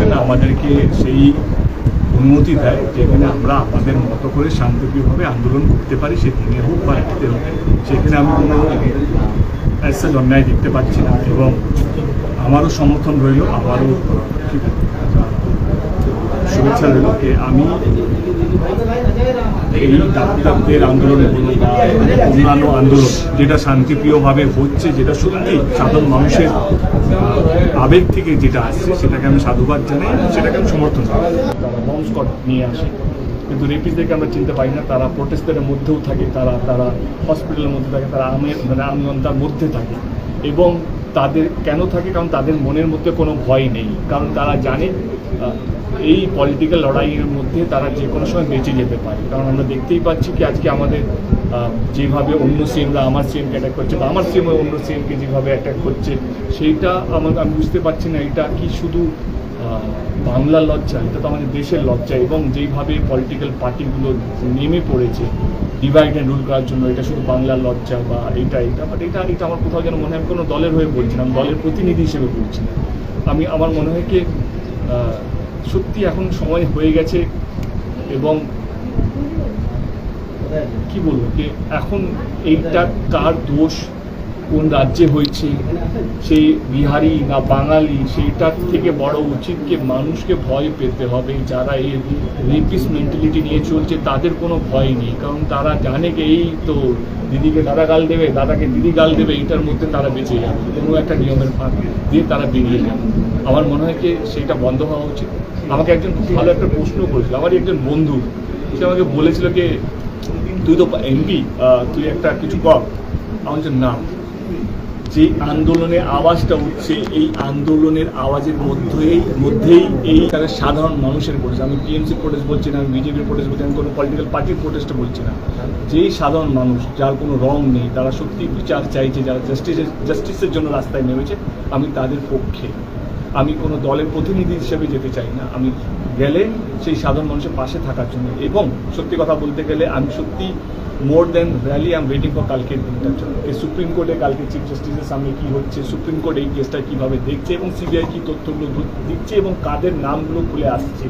সংবিধান আমাদেরকে সেই অনুমতি দেয় যেখানে আমরা আমাদের মতো করে শান্তিপ্রিয়ভাবে আন্দোলন করতে পারি, সে দিনে হোক বা রাত্রে হোক। সেখানে আমি কোনো অ্যাজ অন্যায় দেখতে পাচ্ছি না এবং আমারও সমর্থন রইল, আমারও শুভেচ্ছা রইল যে আমি এই ডাক্তারদের আন্দোলন বলুন বা অন্যান্য আন্দোলন যেটা শান্তিপ্রিয়ভাবে হচ্ছে, যেটা সত্যি সাধারণ মানুষের আবেগ থেকে যেটা আসছে, সেটাকে আমি সাধুবাদ জানাই, সেটাকে আমি সমর্থন করি। তারা বম স্কোয়াড নিয়ে আসে, কিন্তু রেপিসদেরকে আমরা চিনতে পারি না। তারা প্রোটেস্টের মধ্যেও থাকে, তারা হসপিটালের মধ্যে থাকে, তারা আম জনতার মধ্যে থাকে। এবং তাদের কেন থাকে? কারণ তাদের মনের মধ্যে কোনো ভয় নেই, কারণ তারা জানে এই পলিটিক্যাল লড়াইয়ের মধ্যে তারা যে কোনো সময় বেঁচে যেতে পারে। কারণ আমরা দেখতেই পাচ্ছি কি আজকে আমাদের যেভাবে অন্য সিএমরা আমার সিএমকে অ্যাটাক করছে বা আমার সিএম অন্য সিএমকে যেভাবে অ্যাটাক করছে, সেইটা আমি বুঝতে পারছি না এটা কি শুধু বাংলার লজ্জা, এটা তো আমাদের দেশের লজ্জা। এবং যেইভাবে পলিটিক্যাল পার্টিগুলো নেমে পড়েছে ডিভাইড অ্যান্ড রুল করার জন্য, এটা শুধু বাংলার লজ্জা বা এটা বাট এটা আমার কোথাও যেন মনে হয় আমি কোনো দলের হয়ে বলছি না, আমি দলের প্রতিনিধি হিসেবে বলছি না। আমার মনে হয় কি সত্যি এখন সময় হয়ে গেছে এবং কি বলবো যে এখন এইটা কার দোষ, কোন রাজ্যে হয়েছে, সেই বিহারি না বাঙালি, সেইটার থেকে বড় উচিত কি মানুষকে ভয় পেতে হবে। যারা এই রেপিস মেন্টালিটি নিয়ে চলছে তাদের কোনো ভয় নেই, কারণ তারা জানে কি এই তো দিদিকে দাদা গাল দেবে, দাদাকে দিদি গাল দেবে, এটার মধ্যে তারা বেঁচে যাবে, কোনো একটা নিয়মের ফাঁক দিয়ে তারা বেরিয়ে যাবে। আমার মনে হয় কি সেইটা বন্ধ হওয়া উচিত। আমাকে একজন খুব ভালো একটা প্রশ্ন করেছিল, আমারই একজন বন্ধু, সে আমাকে বলেছিল কি তুই তো এমপি, তুই একটা কিছু কর। আমার না, যে আন্দোলনের আওয়াজটা উঠছে, এই আন্দোলনের আওয়াজের মধ্যেই এই তারা সাধারণ মানুষের প্রোটেস্ট। আমি টিএমসি প্রোটেস্ট বলছি না, আমি বিজেপির প্রোটেস্ট বলছি, আমি কোনো পলিটিক্যাল পার্টির প্রোটেস্ট বলছি না। যেই সাধারণ মানুষ যার কোনো রং নেই, তারা সত্যি বিচার চাইছে, যারা জাস্টিসের জন্য রাস্তায় নেমেছে, আমি তাদের পক্ষে। আমি কোনো দলের প্রতিনিধি হিসেবে যেতে চাই না, আমি গেলে সেই সাধারণ মানুষের পাশে থাকার জন্য। এবং সত্যি কথা বলতে গেলে আমি সত্যি more than really I am waiting for কালকের দিনটার জন্য। সুপ্রিম কোর্টে কালকে চিফ জাস্টিসের সামনে কী হচ্ছে, সুপ্রিম কোর্ট এই কেসটা কীভাবে দেখছে এবং সিবিআই কী তথ্যগুলো দিচ্ছে এবং কাদের নামগুলো খুলে আসছে,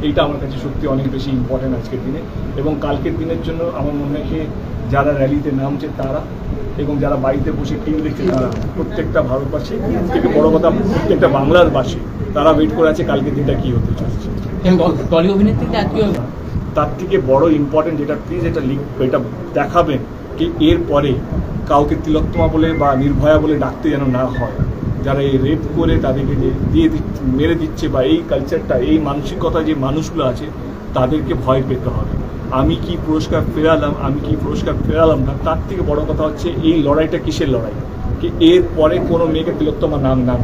এইটা আমার কাছে সত্যি অনেক বেশি ইম্পর্টেন্ট আজকের দিনে। এবং কালকের দিনের জন্য আমার মনে হয় যারা র্যালিতে নামছে তারা এবং যারা বাড়িতে বসে টিভি দেখছে তারা, প্রত্যেকটা ভারতবাসী থেকে বড় কথা প্রত্যেকটা বাংলার বাসী, তারা ওয়েট করে আছে কালকের দিনটা কী হতে চলেছে। তার থেকে বড় ইম্পর্টেন্ট যেটা প্লিজ এটা দেখাবেন কি এরপরে কাউকে তিলোত্তমা বলে বা নির্ভয়া বলে ডাকতে যেন না হয়। যারা এই রেপ করে তাদেরকে মেরে দিচ্ছে বা এই কালচারটা, এই মানসিকতা যে মানুষগুলো আছে তাদেরকে ভয় পেতে হবে। আমি কি পুরস্কার ফেরালাম না, তার থেকে বড় কথা হচ্ছে এই লড়াইটা কিসের লড়াই, কি এর পরে কোনো মেয়েকে তিলোত্তমা নাম না